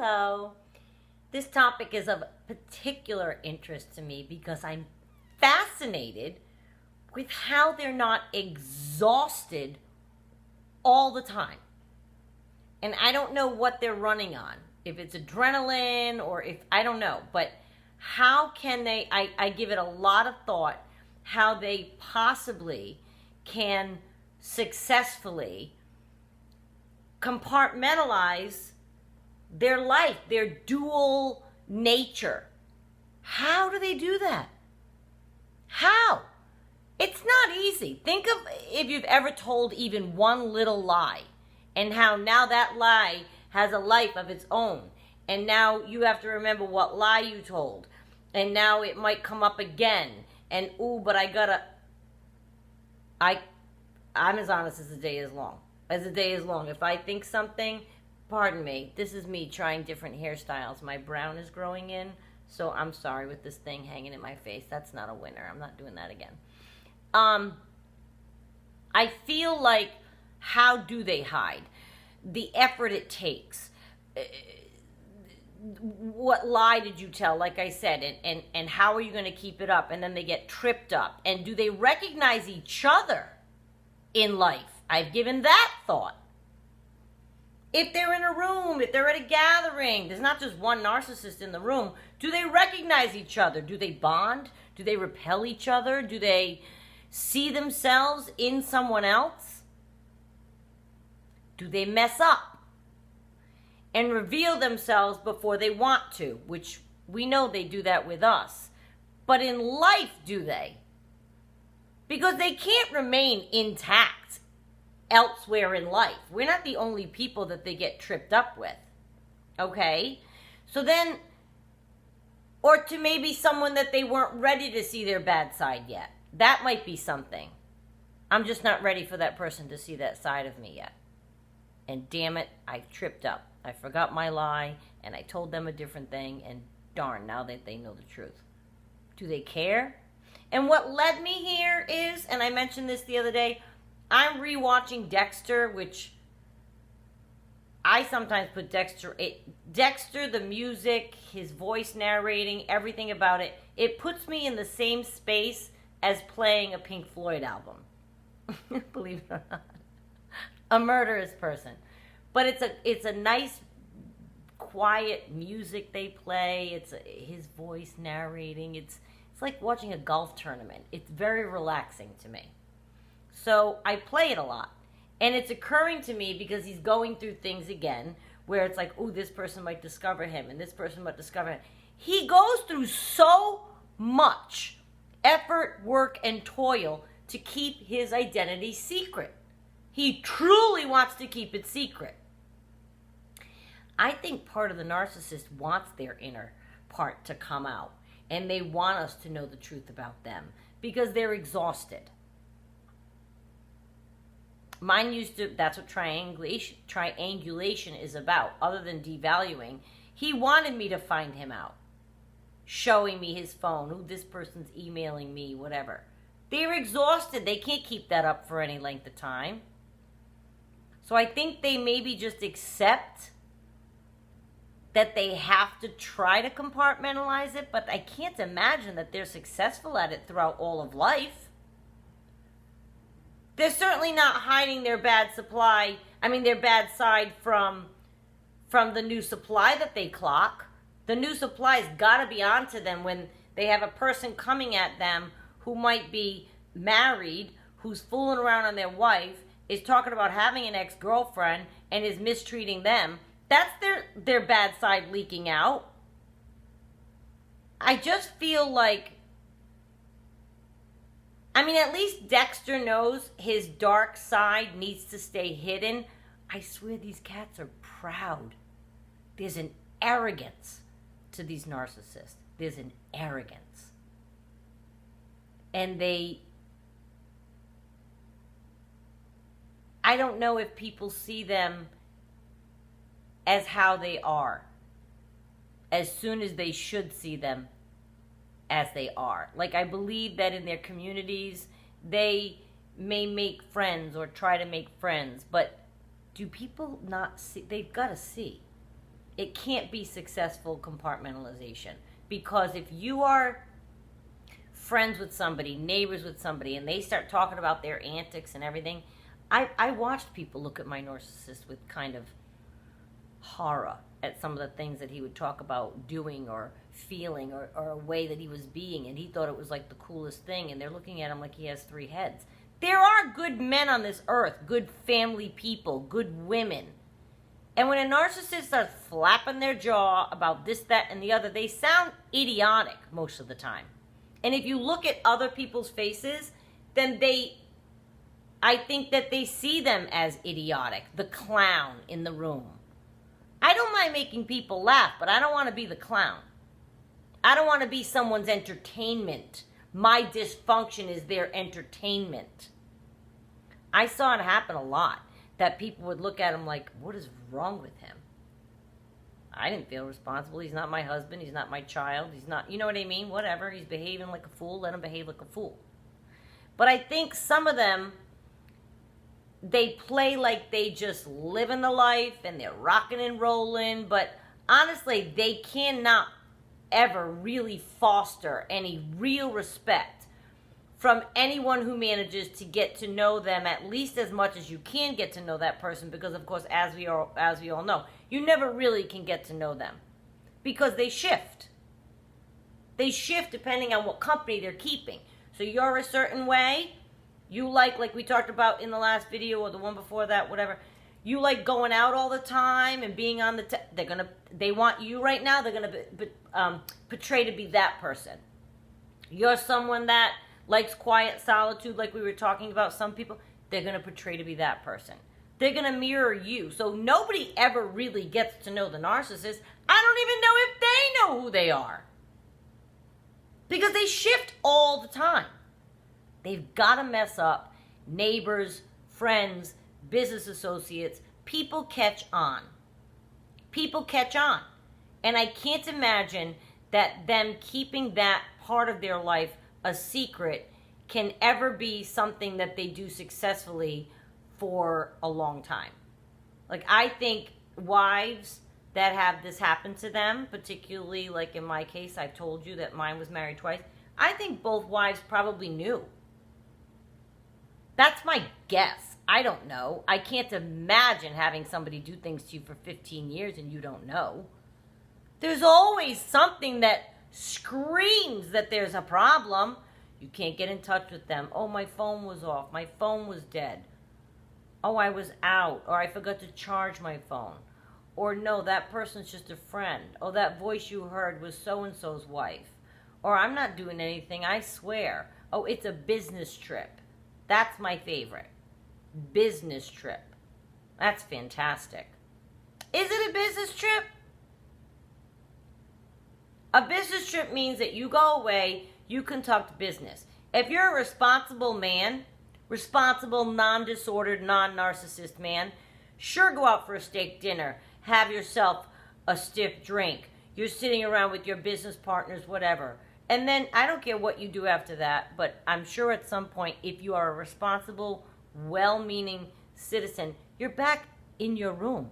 Hello. This topic is of particular interest to me because I'm fascinated with how they're not exhausted all the time. And I don't know what they're running on. If it's adrenaline or if, I don't know. But how can they, I give it a lot of thought, how they possibly can successfully compartmentalize their life, their dual nature. How do they do that? How? It's not easy. Think of if you've ever told even one little lie and how now that lie has a life of its own. And now you have to remember what lie you told. And now it might come up again. And ooh, but I'm as honest as the day is long. As the day is long. If I think something, pardon me, this is me trying different hairstyles. My brown is growing in, so I'm sorry with this thing hanging in my face. That's not a winner. I'm not doing that again. I feel like, how do they hide? The effort it takes. What lie did you tell, like I said, and how are you going to keep it up? And then they get tripped up. And do they recognize each other in life? I've given that thought. If they're in a room, if they're at a gathering, there's not just one narcissist in the room. Do they recognize each other? Do they bond? Do they repel each other? Do they see themselves in someone else? Do they mess up and reveal themselves before they want to? Which we know they do that with us. But in life, do they? Because they can't remain intact elsewhere in life. We're not the only people that they get tripped up with. Okay? So then, or to maybe someone that they weren't ready to see their bad side yet. That might be something. I'm just not ready for that person to see that side of me yet. And damn it, I tripped up. I forgot my lie, and I told them a different thing, and darn, now that they know the truth. Do they care? And what led me here is, and I mentioned this the other day, I'm rewatching Dexter, which I sometimes put Dexter, the music, his voice narrating, everything about it, it puts me in the same space as playing a Pink Floyd album. Believe it or not. A murderous person. But it's a nice, quiet music they play. It's his voice narrating. It's like watching a golf tournament. It's very relaxing to me. So I play it a lot. And it's occurring to me because he's going through things again where it's like, oh, this person might discover him and this person might discover him. He goes through so much effort, work, and toil to keep his identity secret. He truly wants to keep it secret. I think part of the narcissist wants their inner part to come out. And they want us to know the truth about them because they're exhausted. Mine used to, that's what triangulation is about, other than devaluing. He wanted me to find him out, showing me his phone, ooh, this person's emailing me, whatever. They're exhausted. They can't keep that up for any length of time. So I think they maybe just accept that they have to try to compartmentalize it, but I can't imagine that they're successful at it throughout all of life. They're certainly not hiding their bad side from the new supply that they clock. The new supply's got to be onto them when they have a person coming at them who might be married, who's fooling around on their wife, is talking about having an ex-girlfriend, and is mistreating them. That's their bad side leaking out. I just feel like, at least Dexter knows his dark side needs to stay hidden. I swear these cats are proud. There's an arrogance to these narcissists. There's an arrogance. And I don't know if people see them as how they are, as soon as they should see them as they are. Like, I believe that in their communities, they may make friends or try to make friends, but do people not see? They've got to see. it can't be successful compartmentalization. Because if you are friends with somebody, neighbors with somebody, and they start talking about their antics and everything, I watched people look at my narcissist with kind of horror at some of the things that he would talk about doing or feeling or a way that he was being, and he thought it was like the coolest thing, and they're looking at him like he has three heads. There are good men on this earth, good family people, good women. And when a narcissist starts flapping their jaw about this, that, and the other, they sound idiotic most of the time. And if you look at other people's faces, then I think that they see them as idiotic, the clown in the room. I don't mind making people laugh, but I don't want to be the clown. I don't want to be someone's entertainment. My dysfunction is their entertainment. I saw it happen a lot, that people would look at him like, what is wrong with him? I didn't feel responsible. He's not my husband. He's not my child. He's not, you know what I mean? Whatever. He's behaving like a fool. Let him behave like a fool. But I think some of them, they play like they just live in the life and they're rocking and rolling. But honestly, they cannot ever really foster any real respect from anyone who manages to get to know them at least as much as you can get to know that person, because of course, as we all know, you never really can get to know them because they shift. They shift depending on what company they're keeping. So you're a certain way, you like we talked about in the last video or the one before that, whatever. You like going out all the time and being on the they want you right now, they're going to portray to be that person. You're someone that likes quiet solitude, like we were talking about, some people, they're going to portray to be that person. They're going to mirror you. So nobody ever really gets to know the narcissist. I don't even know if they know who they are. Because they shift all the time. They've got to mess up. Neighbors, friends, business associates, people catch on. People catch on. And I can't imagine that them keeping that part of their life a secret can ever be something that they do successfully for a long time. Like, I think wives that have this happen to them, particularly like in my case, I've told you that mine was married twice. I think both wives probably knew. That's my guess. I don't know. I can't imagine having somebody do things to you for 15 years and you don't know. There's always something that screams that there's a problem. You can't get in touch with them. Oh, my phone was off. My phone was dead. Oh, I was out. Or I forgot to charge my phone. Or no, that person's just a friend. Oh, that voice you heard was so-and-so's wife. Or I'm not doing anything, I swear. Oh, it's a business trip. That's my favorite. Business trip. That's fantastic. Is it a business trip? A business trip means that you go away, you conduct business. If you're a responsible man, responsible, non-disordered, non-narcissist man, sure, go out for a steak dinner, have yourself a stiff drink. You're sitting around with your business partners, whatever. And then, I don't care what you do after that, but I'm sure at some point, if you are a responsible, well-meaning citizen, you're back in your room,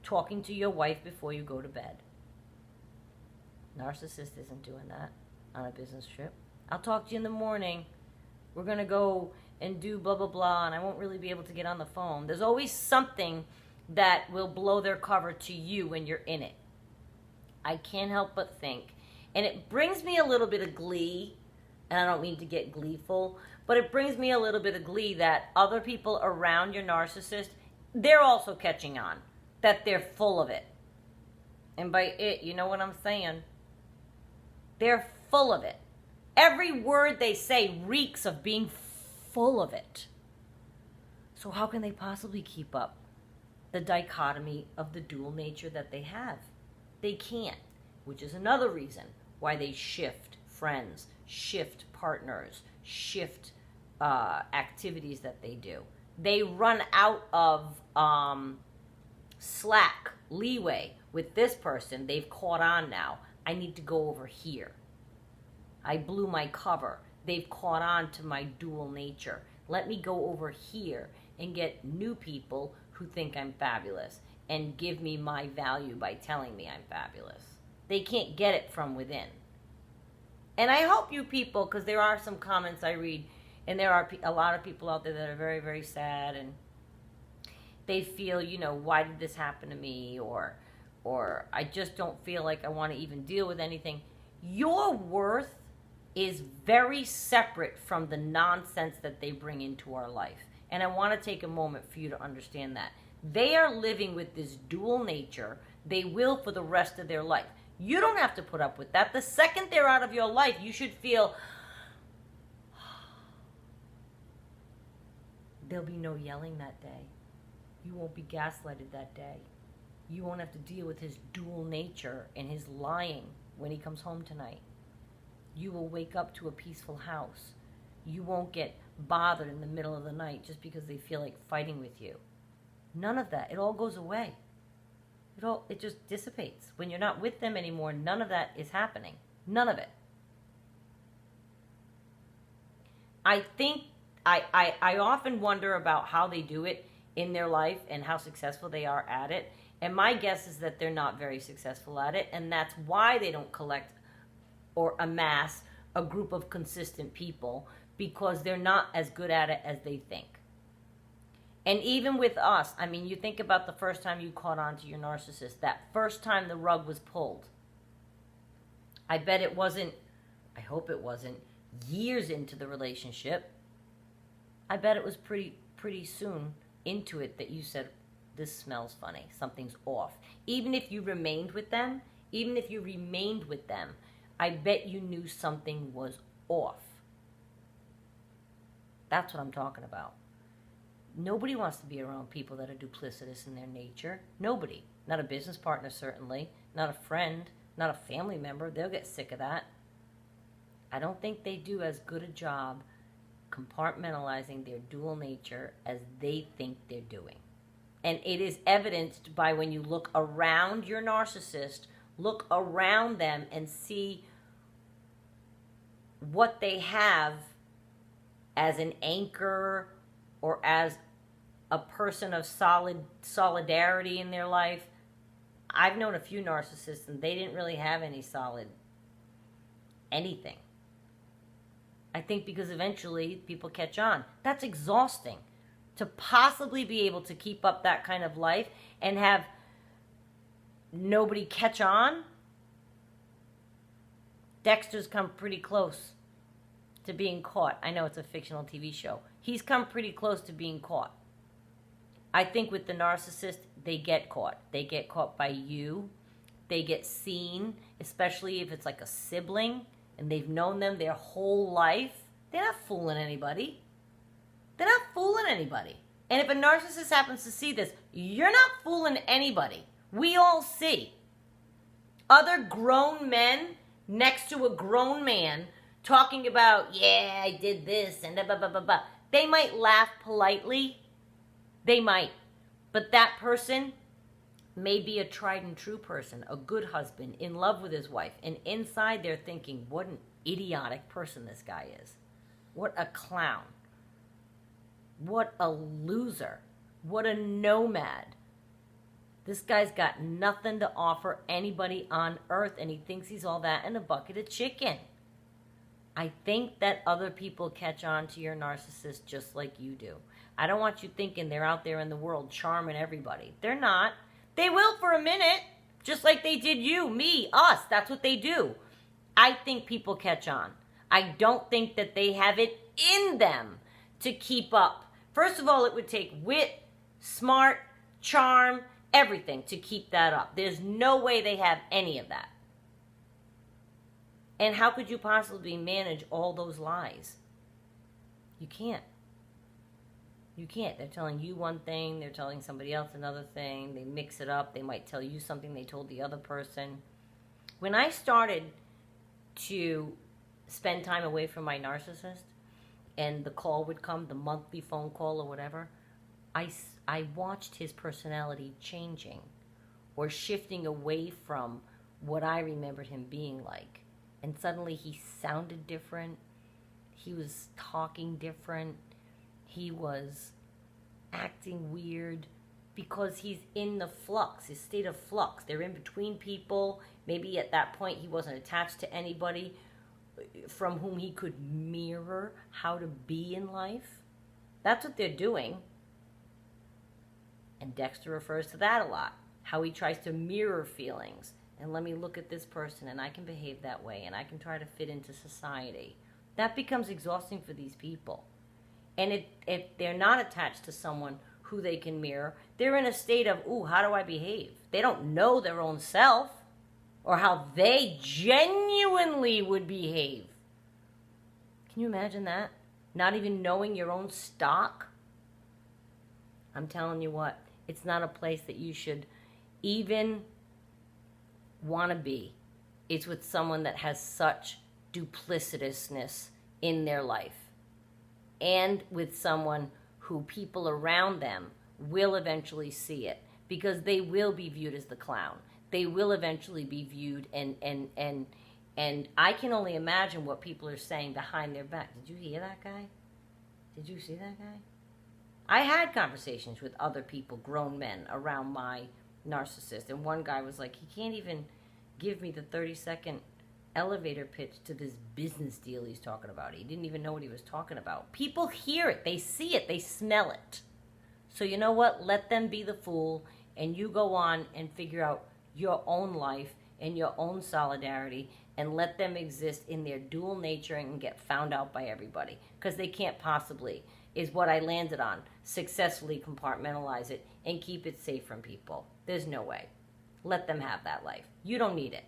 talking to your wife before you go to bed. Narcissist isn't doing that on a business trip. I'll talk to you in the morning. We're going to go and do blah, blah, blah, and I won't really be able to get on the phone. There's always something that will blow their cover to you when you're in it. I can't help but think. And it brings me a little bit of glee, and I don't mean to get gleeful, but it brings me a little bit of glee that other people around your narcissist, they're also catching on, that they're full of it. And by it, you know what I'm saying? They're full of it. Every word they say reeks of being full of it. So how can they possibly keep up the dichotomy of the dual nature that they have? They can't, which is another reason why they shift friends, shift partners, shift activities that they do. They run out of slack, leeway with this person. They've caught on now. I need to go over here. I blew my cover. They've caught on to my dual nature. Let me go over here and get new people who think I'm fabulous. and give me my value by telling me I'm fabulous. They can't get it from within. And I hope you people, because there are some comments I read, and there are a lot of people out there that are very, very sad, and they feel, why did this happen to me? Or I just don't feel like I want to even deal with anything. Your worth is very separate from the nonsense that they bring into our life. And I want to take a moment for you to understand that. They are living with this dual nature. They will for the rest of their life. You don't have to put up with that. The second they're out of your life, you should feel, there'll be no yelling that day. You won't be gaslighted that day. You won't have to deal with his dual nature and his lying when he comes home tonight. You will wake up to a peaceful house. You won't get bothered in the middle of the night just because they feel like fighting with you. None of that. It all goes away. It just dissipates. When you're not with them anymore, none of that is happening. None of it. I think I often wonder about how they do it in their life and how successful they are at it. And my guess is that they're not very successful at it, and that's why they don't collect or amass a group of consistent people, because they're not as good at it as they think. And even with us, I mean, you think about the first time you caught on to your narcissist, that first time the rug was pulled. I bet it wasn't, I hope it wasn't, years into the relationship. I bet it was pretty soon into it that you said, this smells funny, something's off. Even if you remained with them, I bet you knew something was off. That's what I'm talking about. Nobody wants to be around people that are duplicitous in their nature. Nobody. Not a business partner, certainly. Not a friend. Not a family member. They'll get sick of that. I don't think they do as good a job compartmentalizing their dual nature as they think they're doing. And it is evidenced by when you look around your narcissist, look around them and see what they have as an anchor or as a person of solidarity in their life. I've known a few narcissists and they didn't really have any solid anything. I think because eventually people catch on. That's exhausting. To possibly be able to keep up that kind of life and have nobody catch on. Dexter's come pretty close to being caught. I know it's a fictional TV show. He's come pretty close to being caught. I think with the narcissist, they get caught. They get caught by you. They get seen, especially if it's like a sibling and they've known them their whole life. They're not fooling anybody. They're not fooling anybody. And if a narcissist happens to see this, you're not fooling anybody. We all see other grown men next to a grown man talking about, yeah, I did this and blah, blah, blah, blah. They might laugh politely. They might. But that person may be a tried and true person, a good husband, in love with his wife. And inside they're thinking, what an idiotic person this guy is. What a clown. What a loser. What a nomad. This guy's got nothing to offer anybody on earth, and he thinks he's all that in a bucket of chicken. I think that other people catch on to your narcissist just like you do. I don't want you thinking they're out there in the world charming everybody. They're not. They will for a minute, just like they did you, me, us. That's what they do. I think people catch on. I don't think that they have it in them to keep up. First of all, it would take wit, smart, charm, everything to keep that up. There's no way they have any of that. And how could you possibly manage all those lies? You can't. You can't. They're telling you one thing, they're telling somebody else another thing, they mix it up, they might tell you something they told the other person. When I started to spend time away from my narcissist, and the call would come, the monthly phone call or whatever, I watched his personality changing or shifting away from what I remembered him being like. And suddenly he sounded different. He was talking different. He was acting weird, because he's in the flux, his state of flux. They're in between people. Maybe at that point he wasn't attached to anybody from whom he could mirror how to be in life. That's what they're doing. And Dexter refers to that a lot, how he tries to mirror feelings. And let me look at this person, and I can behave that way, and I can try to fit into society. That becomes exhausting for these people. And if they're not attached to someone who they can mirror, they're in a state of, ooh, how do I behave? They don't know their own self or how they genuinely would behave. Can you imagine that? Not even knowing your own stock? I'm telling you what, it's not a place that you should even want to be. It's with someone that has such duplicitousness in their life, and with someone who people around them will eventually see it, because they will be viewed as the clown. They will eventually be viewed, and I can only imagine what people are saying behind their back. Did you hear that guy? Did you see that guy? I had conversations with other people, grown men, around my narcissist, and one guy was like, he can't even give me the 30-second elevator pitch to this business deal he's talking about. He didn't even know what he was talking about. People hear it, they see it, they smell it. So you know what? Let them be the fool, and you go on and figure out your own life and your own solidarity, and let them exist in their dual nature and get found out by everybody, because they can't possibly, is what I landed on, successfully compartmentalize it and keep it safe from people. There's no way. Let them have that life. You don't need it.